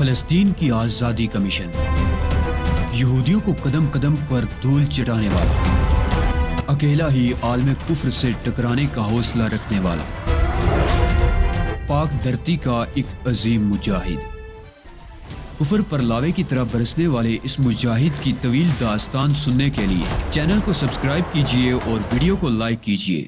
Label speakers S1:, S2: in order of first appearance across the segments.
S1: فلسطین کی آزادی کا مشن، یہودیوں کو قدم قدم پر دھول چٹانے والا، اکیلا ہی عالم کفر سے ٹکرانے کا حوصلہ رکھنے والا، پاک دھرتی کا ایک عظیم مجاہد، کفر پر لاوے کی طرح برسنے والے اس مجاہد کی طویل داستان سننے کے لیے چینل کو سبسکرائب کیجئے اور ویڈیو کو لائک کیجئے۔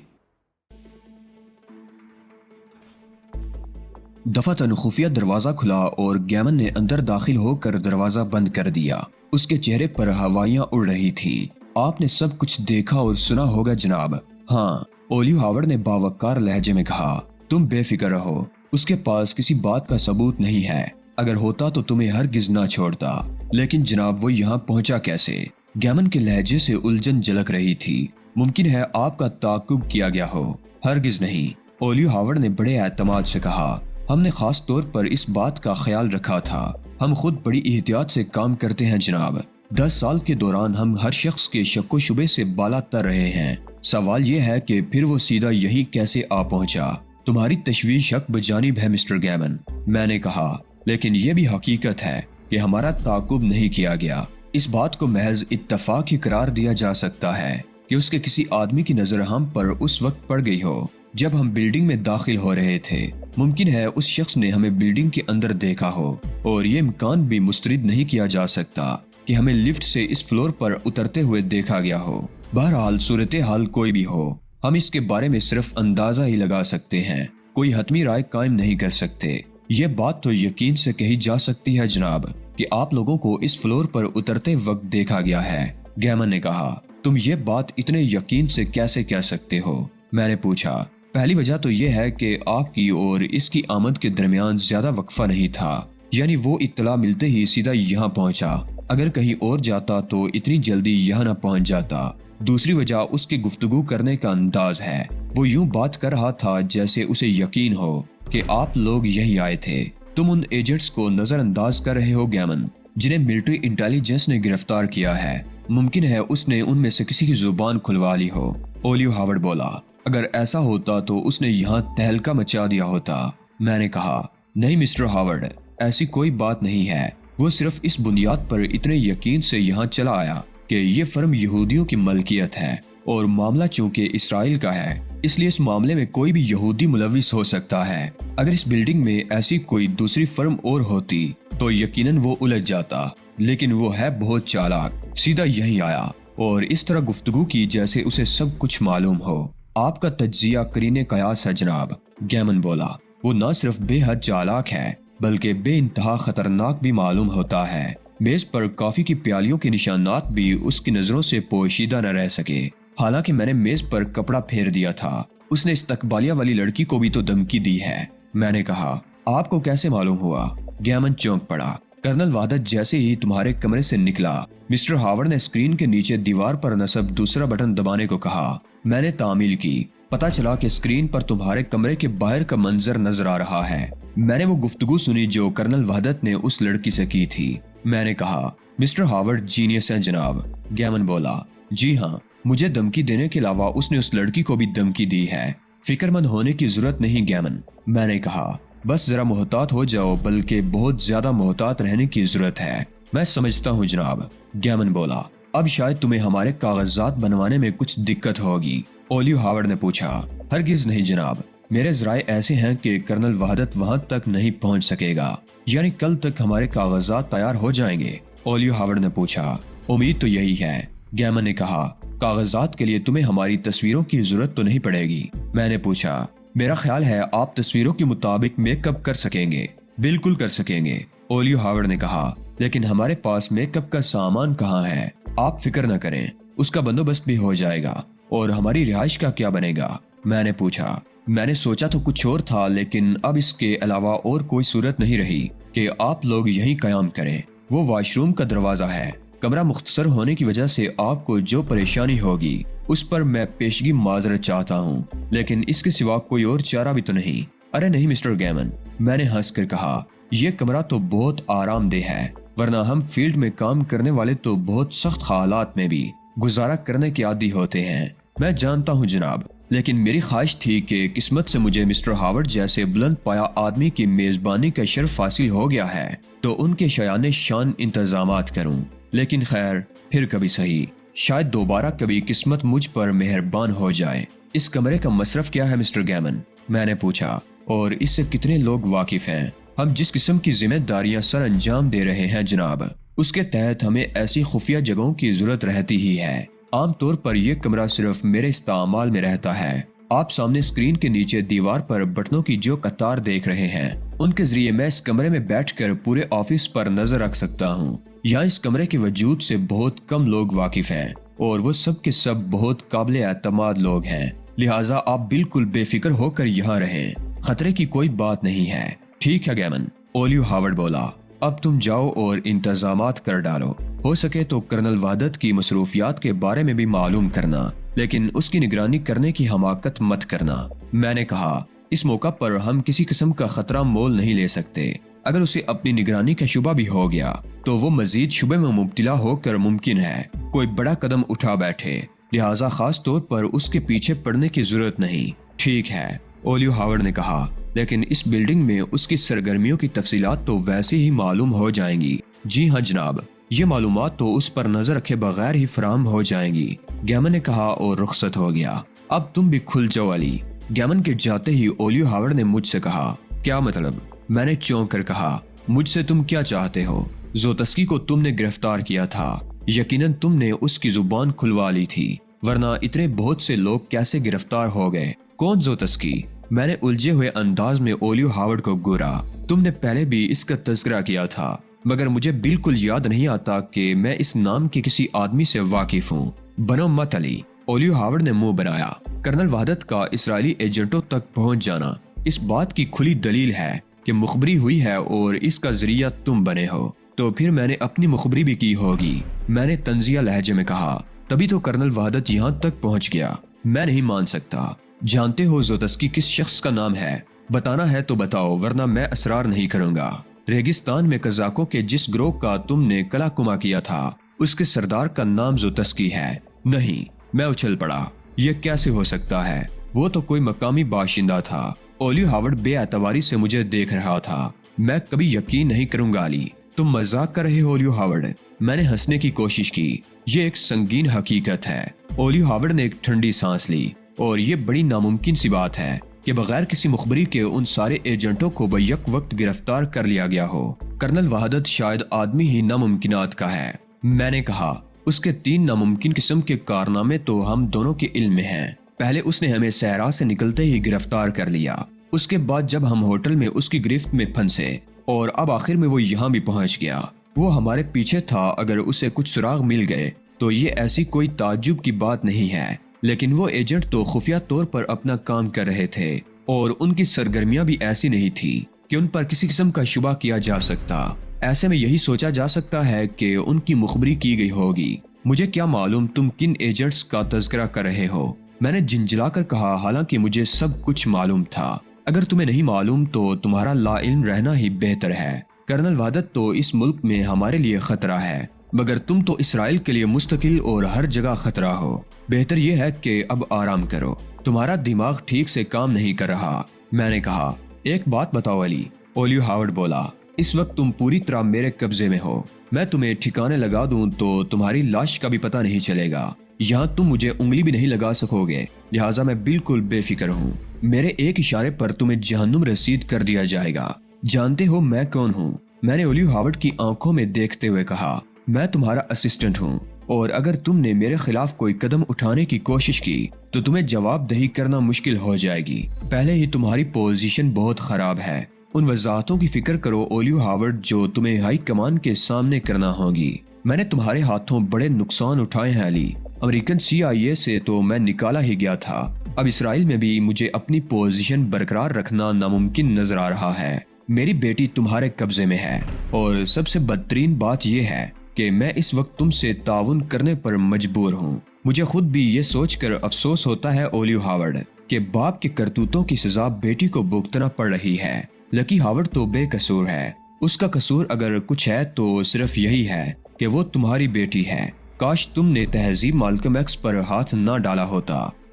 S1: دفعتاً خفیہ دروازہ کھلا اور گیمن نے اندر داخل ہو کر دروازہ بند کر دیا۔ اس کے چہرے پر ہوائیاں اڑ رہی تھی۔ آپ نے سب کچھ دیکھا اور سنا ہوگا جناب۔ ہاں، اولیو ہاورڈ نے باوقار لہجے میں کہا۔ تم بے فکر رہو، اس کے پاس کسی بات کا ثبوت نہیں ہے، اگر ہوتا تو تمہیں ہرگز نہ چھوڑتا۔ لیکن جناب وہ یہاں پہنچا کیسے؟ گیمن کے لہجے سے الجھن جھلک رہی تھی۔ ممکن ہے آپ کا تعاقب کیا گیا ہو۔ ہرگز نہیں، اولیو ہاورڈ نے بڑے اعتماد سے کہا۔ ہم نے خاص طور پر اس بات کا خیال رکھا تھا۔ ہم خود بڑی احتیاط سے کام کرتے ہیں جناب۔ 10 سال کے دوران ہم ہر شخص کے شک و شبے سے بالا تر رہے ہیں۔ سوال یہ ہے کہ پھر وہ سیدھا یہی کیسے آ پہنچا؟ تمہاری تشویش حق بجانب ہے مسٹر گیمن، میں نے کہا، لیکن یہ بھی حقیقت ہے کہ ہمارا تعاقب نہیں کیا گیا۔ اس بات کو محض اتفاق ہی قرار دیا جا سکتا ہے کہ اس کے کسی آدمی کی نظر ہم پر اس وقت پڑ گئی ہو جب ہم بلڈنگ میں داخل ہو رہے تھے۔ ممکن ہے اس شخص نے ہمیں بلڈنگ کے اندر دیکھا ہو، اور یہ امکان بھی مسترد نہیں کیا جا سکتا کہ ہمیں لفٹ سے اس فلور پر اترتے ہوئے دیکھا گیا ہو۔ بہرحال صورتحال کوئی بھی ہو، ہم اس کے بارے میں صرف اندازہ ہی لگا سکتے ہیں، کوئی حتمی رائے قائم نہیں کر سکتے۔ یہ بات تو یقین سے کہی جا سکتی ہے جناب کہ آپ لوگوں کو اس فلور پر اترتے وقت دیکھا گیا ہے، گیمن نے کہا۔ تم یہ بات اتنے یقین سے کیسے کہہ سکتے ہو؟ میں نے پوچھا۔ پہلی وجہ تو یہ ہے کہ آپ کی اور اس کی آمد کے درمیان زیادہ وقفہ نہیں تھا، یعنی وہ اطلاع ملتے ہی سیدھا یہاں پہنچا۔ اگر کہیں اور جاتا تو اتنی جلدی یہاں نہ پہنچ جاتا۔ دوسری وجہ اس کی گفتگو کرنے کا انداز ہے۔ وہ یوں بات کر رہا تھا جیسے اسے یقین ہو کہ آپ لوگ یہی آئے تھے۔ تم ان ایجنٹس کو نظر انداز کر رہے ہو گیمن، جنہیں ملٹری انٹیلیجنس نے گرفتار کیا ہے۔ ممکن ہے اس نے ان میں سے کسی کی زبان کھلوا لی ہو، اولیو ہاورڈ بولا۔ اگر ایسا ہوتا تو اس نے یہاں تہلکہ مچا دیا ہوتا، میں نے کہا۔ نہیں مسٹر ہاورڈ، ایسی کوئی بات نہیں ہے۔ وہ صرف اس بنیاد پر اتنے یقین سے یہاں چلا آیا کہ یہ فرم یہودیوں کی ملکیت ہے، اور معاملہ چونکہ اسرائیل کا ہے، اس لیے اس معاملے میں کوئی بھی یہودی ملوث ہو سکتا ہے۔ اگر اس بلڈنگ میں ایسی کوئی دوسری فرم اور ہوتی تو یقیناً وہ الجھ جاتا، لیکن وہ ہے بہت چالاک، سیدھا یہیں آیا اور اس طرح گفتگو کی جیسے اسے سب کچھ معلوم ہو۔ آپ کا تجزیہ قرین قیاس ہے جناب، گیمن بولا۔ وہ نہ صرف بے حد چالاک ہے بلکہ بے انتہا خطرناک بھی معلوم ہوتا ہے۔ میز پر کافی کی پیالیوں کے نشانات بھی اس کی نظروں سے پوشیدہ نہ رہ سکے، حالانکہ میں نے میز پر کپڑا پھیر دیا تھا۔ اس نے استقبالیہ والی لڑکی کو بھی تو دھمکی دی ہے، میں نے کہا۔ آپ کو کیسے معلوم ہوا؟ گیمن چونک پڑا۔ کرنل وحدت جیسے ہی تمہارے کمرے سے نکلا، مسٹر ہاورڈ نے اسکرین کے نیچے دیوار پر نصب دوسرا بٹن دبانے کو کہا۔ میں نے تعمیل کی۔ پتا چلا کہ اسکرین پر تمہارے کمرے کے باہر کا منظر نظر آ رہا ہے۔ میں نے وہ گفتگو سنی جو کرنل وحدت نے اس لڑکی سے کی تھی۔ میں نے کہا، مسٹر ہاورڈ جینیس ہیں جناب، گیمن بولا۔ جی ہاں، مجھے دھمکی دینے کے علاوہ اس نے اس لڑکی کو بھی دھمکی دی ہے۔ فکر مند ہونے کی ضرورت نہیں گیمن، میں نے کہا۔ بس ذرا محتاط ہو جاؤ، بلکہ بہت زیادہ محتاط رہنے کی ضرورت ہے۔ میں سمجھتا ہوں جناب، گیمن بولا۔ اب شاید تمہیں ہمارے کاغذات بنوانے میں کچھ دقت ہوگی، اولیو ہاورڈ نے پوچھا۔ ہرگز نہیں جناب، میرے ذرائع ایسے ہیں کہ کرنل وحدت وہاں تک نہیں پہنچ سکے گا۔ یعنی کل تک ہمارے کاغذات تیار ہو جائیں گے؟ اولیو ہاورڈ نے پوچھا۔ امید تو یہی ہے، گیمن نے کہا۔ کاغذات کے لیے تمہیں ہماری تصویروں کی ضرورت تو نہیں پڑے گی؟ میں نے پوچھا۔ میرا خیال ہے آپ تصویروں کے مطابق میک اپ کر سکیں گے۔ بالکل کر سکیں گے، اولیو ہاورڈ نے کہا، لیکن ہمارے پاس میک اپ کا سامان کہاں ہے؟ آپ فکر نہ کریں، اس کا بندوبست بھی ہو جائے گا۔ اور ہماری رہائش کا کیا بنے گا؟ میں نے پوچھا۔ میں نے سوچا تو کچھ اور تھا، لیکن اب اس کے علاوہ اور کوئی صورت نہیں رہی کہ آپ لوگ یہیں قیام کریں۔ وہ واش روم کا دروازہ ہے۔ کمرہ مختصر ہونے کی وجہ سے آپ کو جو پریشانی ہوگی اس پر میں پیشگی معذرت چاہتا ہوں، لیکن اس کے سوا کوئی اور چارہ بھی تو نہیں۔ ارے نہیں مسٹر گیمن، میں نے ہنس کر کہا، یہ کمرہ تو بہت آرام دہ ہے، ورنہ ہم فیلڈ میں کام کرنے والے تو بہت سخت حالات میں بھی گزارا کرنے کے عادی ہوتے ہیں۔ میں جانتا ہوں جناب، لیکن میری خواہش تھی کہ قسمت سے مجھے مسٹر ہاورڈ جیسے بلند پایا آدمی کی میزبانی کا شرف حاصل ہو گیا ہے تو ان کے شایان شان انتظامات کروں۔ لیکن خیر، پھر کبھی صحیح، شاید دوبارہ کبھی قسمت مجھ پر مہربان ہو جائے۔ اس کمرے کا مصرف کیا ہے مسٹر گیمن؟ میں نے پوچھا۔ اور اس سے کتنے لوگ واقف ہیں؟ ہم جس قسم کی ذمہ داریاں سر انجام دے رہے ہیں جناب، اس کے تحت ہمیں ایسی خفیہ جگہوں کی ضرورت رہتی ہی ہے۔ عام طور پر یہ کمرہ صرف میرے استعمال میں رہتا ہے۔ آپ سامنے اسکرین کے نیچے دیوار پر بٹنوں کی جو قطار دیکھ رہے ہیں، ان کے ذریعے میں اس کمرے میں بیٹھ کر پورے آفس پر نظر رکھ سکتا ہوں۔ یہاں اس کمرے کے وجود سے بہت کم لوگ واقف ہیں اور وہ سب کے سب بہت قابل اعتماد لوگ ہیں، لہٰذا آپ بالکل بے فکر ہو کر یہاں رہیں، خطرے کی کوئی بات نہیں ہے۔ ٹھیک ہے گیمن، اولیو ہاورڈ بولا۔ اب تم جاؤ اور انتظامات کر ڈالو، ہو سکے تو کرنل وحدت کی مصروفیات کے بارے میں بھی معلوم کرنا، لیکن اس کی نگرانی کرنے کی حماقت مت کرنا۔ میں نے کہا، اس موقع پر ہم کسی قسم کا خطرہ مول نہیں لے سکتے۔ اگر اسے اپنی نگرانی کا شبہ بھی ہو گیا تو وہ مزید شبے میں مبتلا ہو کر ممکن ہے کوئی بڑا قدم اٹھا بیٹھے، لہٰذا خاص طور پر اس کے پیچھے پڑنے کی ضرورت نہیں۔ ٹھیک ہے، اولیو ہاورڈ نے کہا، لیکن اس بلڈنگ میں اس کی سرگرمیوں کی تفصیلات تو ویسے ہی معلوم ہو جائیں گی۔ جی ہاں جناب، یہ معلومات تو اس پر نظر رکھے بغیر ہی فراہم ہو جائیں گی، گیمن نے کہا اور رخصت ہو گیا۔ اب تم بھی کھل جاؤ علی، گیمن کے جاتے ہی اولیو ہاورڈ نے مجھ سے کہا۔ کیا مطلب؟ میں نے چونک کر کہا، مجھ سے تم کیا چاہتے ہو؟ زوتسکی کو تم نے گرفتار کیا تھا، یقیناً تم نے اس کی زبان کھلوا لی تھی، ورنہ اتنے بہت سے لوگ کیسے گرفتار ہو گئے؟ کون زوتسکی؟ میں نے الجھے ہوئے انداز میں اولیو ہاورڈ کو گورا۔ تم نے پہلے بھی اس کا تذکرہ کیا تھا، مگر مجھے بالکل یاد نہیں آتا کہ میں اس نام کے کسی آدمی سے واقف ہوں۔ بنو مت علی، اولیو ہاورڈ نے منہ بنایا۔ کرنل وحدت کا اسرائیلی ایجنٹوں تک پہنچ جانا اس بات کی کھلی دلیل ہے کہ مخبری ہوئی ہے اور اس کا ذریعہ تم بنے ہو، تو پھر میں نے اپنی مخبری بھی کی ہوگی، میں نے طنزیہ لہجے میں کہا۔ تبھی تو کرنل وحدت یہاں تک پہنچ گیا۔ میں نہیں مان سکتا۔ جانتے ہو زوتسکی کس شخص کا نام ہے؟ بتانا ہے تو بتاؤ، ورنہ میں اسرار نہیں کروں گا۔ ریگستان میں قزاقوں کے جس گروہ کا تم نے کلا کما کیا تھا، اس کے سردار کا نام زوتسکی ہے۔ نہیں، میں اچھل پڑا، یہ کیسے ہو سکتا ہے؟ وہ تو کوئی مقامی باشندہ تھا۔ اولیو ہاورڈ بے اعتباری سے مجھے دیکھ رہا تھا۔ میں کبھی یقین نہیں کروں گا علی، تم مذاق کر رہے ہو اولیو ہاورڈ؟ میں نے ہنسنے کی کوشش کی۔ یہ ایک سنگین حقیقت ہے۔ اولیو ہاورڈ نے ایک ٹھنڈی سانس لی۔ اور یہ بڑی ناممکن سی بات ہے کہ بغیر کسی مخبری کے ان سارے ایجنٹوں کو بیک وقت گرفتار کر لیا گیا ہو۔ کرنل وحدت شاید آدمی ہی ناممکنات کا ہے، میں نے کہا۔ اس کے 3 ناممکن قسم کے کارنامے تو ہم دونوں کے علم میں ہیں۔ پہلے اس نے ہمیں صحرا سے نکلتے ہی گرفتار کر لیا، اس کے بعد جب ہم ہوٹل میں اس کی گرفت میں پھنسے، اور اب آخر میں وہ یہاں بھی پہنچ گیا۔ وہ ہمارے پیچھے تھا، اگر اسے کچھ سراغ مل گئے تو یہ ایسی کوئی تعجب کی بات نہیں ہے، لیکن وہ ایجنٹ تو خفیہ طور پر اپنا کام کر رہے تھے اور ان کی سرگرمیاں بھی ایسی نہیں تھی کہ ان پر کسی قسم کا شبہ کیا جا سکتا۔ ایسے میں یہی سوچا جا سکتا ہے کہ ان کی مخبری کی گئی ہوگی۔ مجھے کیا معلوم تم کن ایجنٹس کا تذکرہ کر رہے ہو؟ میں نے جھنجھلا کر کہا، حالانکہ مجھے سب کچھ معلوم تھا۔ اگر تمہیں نہیں معلوم تو تمہارا لا علم رہنا ہی بہتر ہے۔ کرنل وحدت تو اس ملک میں ہمارے لیے خطرہ ہے، مگر تم تو اسرائیل کے لیے مستقل اور ہر جگہ خطرہ ہو۔ بہتر یہ ہے کہ اب آرام کرو، تمہارا دماغ ٹھیک سے کام نہیں کر رہا۔ میں نے کہا، ایک بات بتاؤ علی، اولیو ہاورڈ بولا، اس وقت تم پوری طرح میرے قبضے میں ہو۔ میں تمہیں ٹھکانے لگا دوں تو تمہاری لاش کا بھی پتہ نہیں چلے گا، یہاں تم مجھے انگلی بھی نہیں لگا سکو گے، لہٰذا میں بالکل بے فکر ہوں۔ میرے ایک اشارے پر تمہیں جہنم رسید کر دیا جائے گا۔ جانتے ہو میں کون ہوں؟ میں نے اولیو ہاورڈ کی آنکھوں میں دیکھتے ہوئے کہا، میں تمہارا اسسٹنٹ ہوں، اور اگر تم نے میرے خلاف کوئی قدم اٹھانے کی کوشش کی تو تمہیں جواب دہی کرنا مشکل ہو جائے گی۔ پہلے ہی تمہاری پوزیشن بہت خراب ہے۔ ان وضاحتوں کی فکر کرو اولیو ہاورڈ جو تمہیں ہائی کمان کے سامنے کرنا ہوگی۔ میں نے تمہارے ہاتھوں بڑے نقصان اٹھائے ہیں علی۔ امریکن CIA سے تو میں نکالا ہی گیا تھا، اب اسرائیل میں بھی مجھے اپنی پوزیشن برقرار رکھنا ناممکن نظر آ رہا ہے۔ میری بیٹی تمہارے قبضے میں ہے، اور سب سے بدترین بات یہ ہے کہ میں اس وقت تم سے تعاون کرنے پر مجبور ہوں۔ مجھے خود بھی یہ سوچ کر افسوس ہوتا ہے اولیو ہاورڈ کہ باپ کے کرتوتوں کی سزا بیٹی کو بھگتنا پڑ رہی ہے۔ لکی ہاورڈ تو بے قصور ہے، اس کا قصور اگر کچھ ہے تو صرف یہی ہے کہ وہ تمہاری بیٹی ہے۔ کاش تم نے تہذیب مالکم ایکس پر ہاتھ نہ ڈالا ہوتا،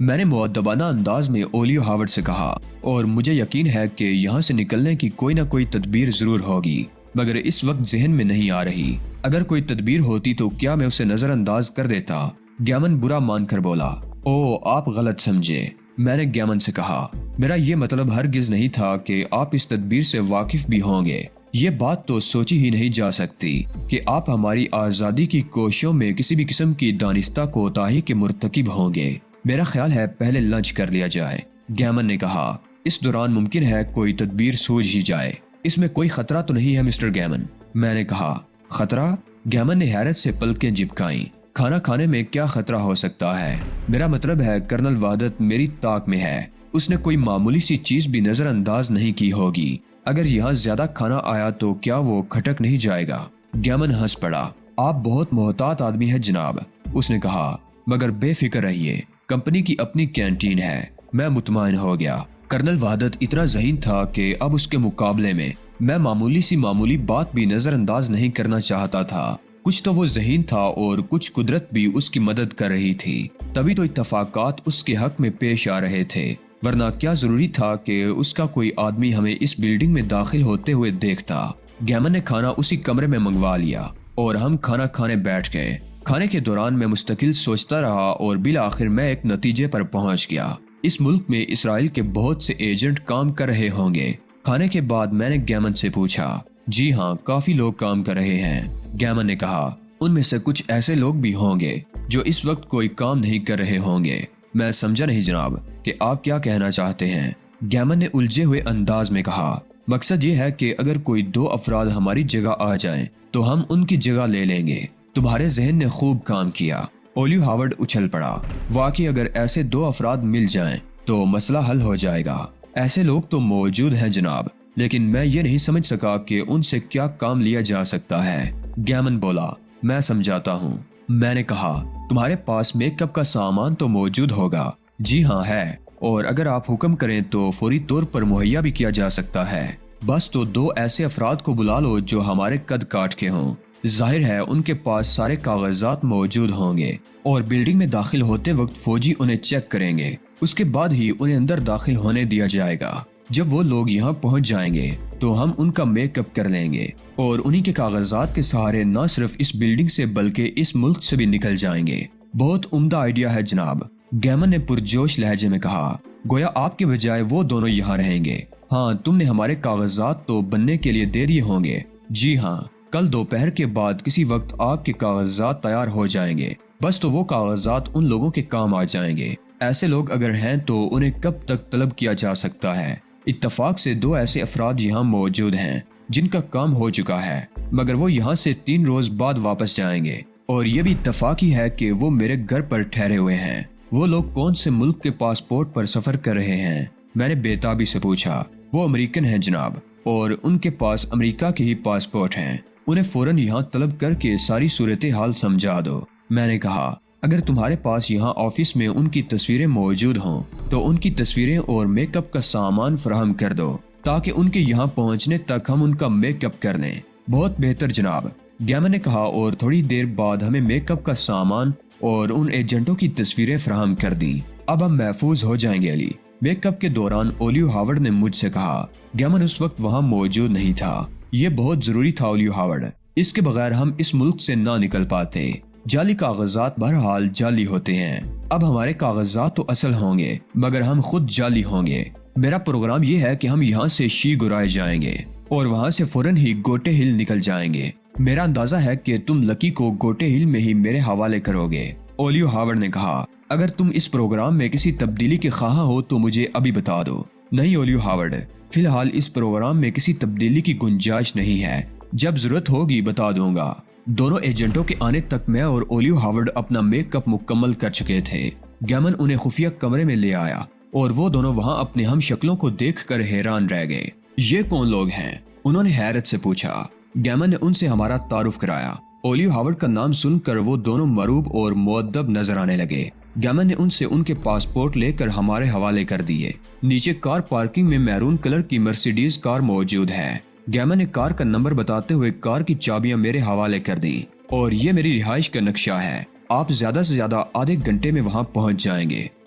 S1: میں نے مؤدبانہ انداز میں اولیو ہاورڈ سے کہا، اور مجھے یقین ہے کہ یہاں سے نکلنے کی کوئی نہ کوئی تدبیر ضرور ہوگی، مگر اس وقت ذہن میں نہیں آ رہی۔ اگر کوئی تدبیر ہوتی تو کیا میں اسے نظر انداز کر دیتا؟ گیمن برا مان کر بولا۔ او، آپ غلط سمجھے، میں نے گیمن سے کہا۔ میرا یہ مطلب ہرگز نہیں تھا کہ آپ اس تدبیر سے واقف بھی ہوں گے۔ یہ بات تو سوچی ہی نہیں جا سکتی کہ آپ ہماری آزادی کی کوششوں میں کسی بھی قسم کی دانستہ کوتاہی کے مرتکب ہوں گے۔ میرا خیال ہے پہلے لنچ کر لیا جائے، گیمن نے کہا۔ اس دوران ممکن ہے کوئی تدبیر سوچ ہی جائے۔ اس میں کوئی خطرہ تو نہیں ہے مسٹر گیمن؟ میں نے کہا۔ خطرہ؟ گیمن نے حیرت سے پلکیں جھپکائیں۔ کھانا کھانے میں کیا خطرہ ہو سکتا ہے؟ میرا مطلب ہے کرنل وحدت میری طاق میں ہے۔ اس نے کوئی معمولی سی چیز بھی نظر انداز نہیں کی ہوگی۔ اگر یہاں زیادہ کھانا آیا تو کیا وہ کھٹک نہیں جائے گا؟ گیمن ہنس پڑا۔ آپ بہت محتاط آدمی ہیں جناب، اس نے کہا، مگر بے فکر رہیے، کمپنی کی اپنی کینٹین ہے۔ میں مطمئن ہو گیا۔ کرنل وحدت اتنا ذہین تھا کہ اب اس کے مقابلے میں معمولی بات بھی نظر انداز نہیں کرنا چاہتا تھا۔ کچھ تو وہ ذہین تھا اور کچھ قدرت بھی اس کی مدد کر رہی تھی، تبھی تو اتفاقات اس کے حق میں پیش آ رہے تھے، ورنہ کیا ضروری تھا کہ اس کا کوئی آدمی ہمیں اس بلڈنگ میں داخل ہوتے ہوئے دیکھتا۔ گیمن نے کھانا اسی کمرے میں منگوا لیا اور ہم کھانا کھانے بیٹھ گئے۔ کھانے کے دوران میں مستقل سوچتا رہا اور بالآخر میں ایک نتیجے پر پہنچ گیا۔ اس ملک میں اسرائیل کے بہت سے ایجنٹ کام کر رہے ہوں گے۔ کھانے کے بعد میں نے گیمن سے پوچھا۔ جی ہاں، کافی لوگ کام کر رہے ہیں، گیمن نے کہا۔ ان میں سے کچھ ایسے لوگ بھی ہوں گے جو اس وقت کوئی کام نہیں کر رہے ہوں گے۔ میں سمجھا نہیں جناب کہ آپ کیا کہنا چاہتے ہیں، گیمن نے الجھے ہوئے انداز میں کہا۔ مقصد یہ ہے کہ اگر کوئی 2 افراد ہماری جگہ آ جائیں تو ہم ان کی جگہ لے لیں گے۔ تمہارے ذہن نے خوب کام کیا۔ اولیو ہاورڈ اچھل پڑا۔ واقعی اگر ایسے 2 افراد مل جائیں تو مسئلہ حل ہو جائے گا۔ ایسے لوگ تو موجود ہیں جناب، لیکن میں یہ نہیں سمجھ سکا کہ ان سے کیا کام لیا جا سکتا ہے۔ گیمن بولا، میں سمجھاتا ہوں۔ میں نے کہا، تمہارے پاس میک اپ کا سامان تو موجود ہوگا؟ جی ہاں ہے، اور اگر آپ حکم کریں تو فوری طور پر مہیا بھی کیا جا سکتا ہے۔ بس تو 2 ایسے افراد کو بلا لو جو ہمارے قد کاٹ کے ہوں۔ ظاہر ہے ان کے پاس سارے کاغذات موجود ہوں گے اور بلڈنگ میں داخل ہوتے وقت فوجی انہیں چیک کریں گے۔ اس کے بعد ہی انہیں اندر داخل ہونے دیا جائے گا۔ جب وہ لوگ یہاں پہنچ جائیں گے تو ہم ان کا میک اپ کر لیں گے اور انہی کے کاغذات کے سہارے نہ صرف اس بلڈنگ سے بلکہ اس ملک سے بھی نکل جائیں گے۔ بہت عمدہ آئیڈیا ہے جناب، گیمن نے پرجوش لہجے میں کہا۔ گویا آپ کے بجائے وہ دونوں یہاں رہیں گے۔ ہاں، تم نے ہمارے کاغذات تو بننے کے لیے دے دیے ہوں گے۔ جی ہاں، کل دوپہر کے بعد کسی وقت آپ کے کاغذات تیار ہو جائیں گے۔ بس تو وہ کاغذات ان لوگوں کے کام آ جائیں گے۔ ایسے لوگ اگر ہیں تو انہیں کب تک طلب کیا جا سکتا ہے؟ اتفاق سے 2 ایسے افراد یہاں موجود ہیں جن کا کام ہو چکا ہے، مگر وہ یہاں سے 3 روز بعد واپس جائیں گے، اور یہ بھی اتفاق ہی ہے کہ وہ میرے گھر پر ٹھہرے ہوئے ہیں۔ وہ لوگ کون سے ملک کے پاسپورٹ پر سفر کر رہے ہیں؟ میں نے بے تابی سے پوچھا۔ وہ امریکن ہیں جناب، اور ان کے پاس امریکہ کے ہی پاسپورٹ ہیں۔ انہیں فوراً یہاں طلب کر کے ساری صورتحال سمجھا دو۔ میں نے کہا، اگر تمہارے پاس یہاں آفس میں ان کی تصویریں موجود ہوں تو ان کی تصویریں اور میک اپ کا سامان فراہم کر دو تاکہ ان کے یہاں پہنچنے تک ہم ان کا میک اپ کر لیں۔ بہت بہتر جناب، گیمن نے کہا، اور تھوڑی دیر بعد ہمیں میک اپ کا سامان اور ان ایجنٹوں کی تصویریں فراہم کر دیں۔ اب ہم محفوظ ہو جائیں گے علی۔ میک اپ کے دوران اولیو ہاورڈ نے مجھ سے کہا۔ گیمن اس وقت وہاں موجود نہیں تھا۔ یہ بہت ضروری تھا اولیو ہاورڈ، اس کے بغیر ہم اس ملک سے نہ نکل پاتے۔ جعلی کاغذات بہرحال جعلی ہوتے ہیں۔ اب ہمارے کاغذات تو اصل ہوں گے مگر ہم خود جعلی ہوں گے۔ میرا پروگرام یہ ہے کہ ہم یہاں سے شی گرائے جائیں گے اور وہاں سے فوراً ہی گوٹے ہل نکل جائیں گے۔ میرا اندازہ ہے کہ تم لکی کو گوٹے ہل میں ہی میرے حوالے کرو گے، اولیو ہاورڈ نے کہا۔ اگر تم اس پروگرام میں کسی تبدیلی کے خواہاں ہو تو مجھے ابھی بتا دو۔ نہیں اولیو ہاورڈ، فی الحال اس پروگرام میں کسی تبدیلی کی گنجائش نہیں ہے۔ جب ضرورت ہوگی بتا دوں گا۔ دونوں ایجنٹوں کے آنے تک میں اور اولیو ہاورڈ اپنا میک اپ مکمل کر چکے تھے۔ گیمن انہیں خفیہ کمرے میں لے آیا اور وہ دونوں وہاں اپنے ہم شکلوں کو دیکھ کر حیران رہ گئے۔ یہ کون لوگ ہیں؟ انہوں نے حیرت سے پوچھا۔ گیمن نے ان سے ہمارا تعارف کرایا۔ اولیو ہاورڈ کا نام سن کر وہ دونوں مروب اور مؤدب نظر آنے لگے۔ گیمن نے ان سے ان کے پاسپورٹ لے کر ہمارے حوالے کر دیے۔ نیچے کار پارکنگ میں میرون کلر کی مرسیڈیز کار موجود ہے۔ گیمن نے کار کا نمبر بتاتے ہوئے کار کی چابیاں میرے حوالے کر دیں، اور یہ میری رہائش کا نقشہ ہے۔ آپ زیادہ سے زیادہ آدھے گھنٹے میں وہاں پہنچ جائیں گے۔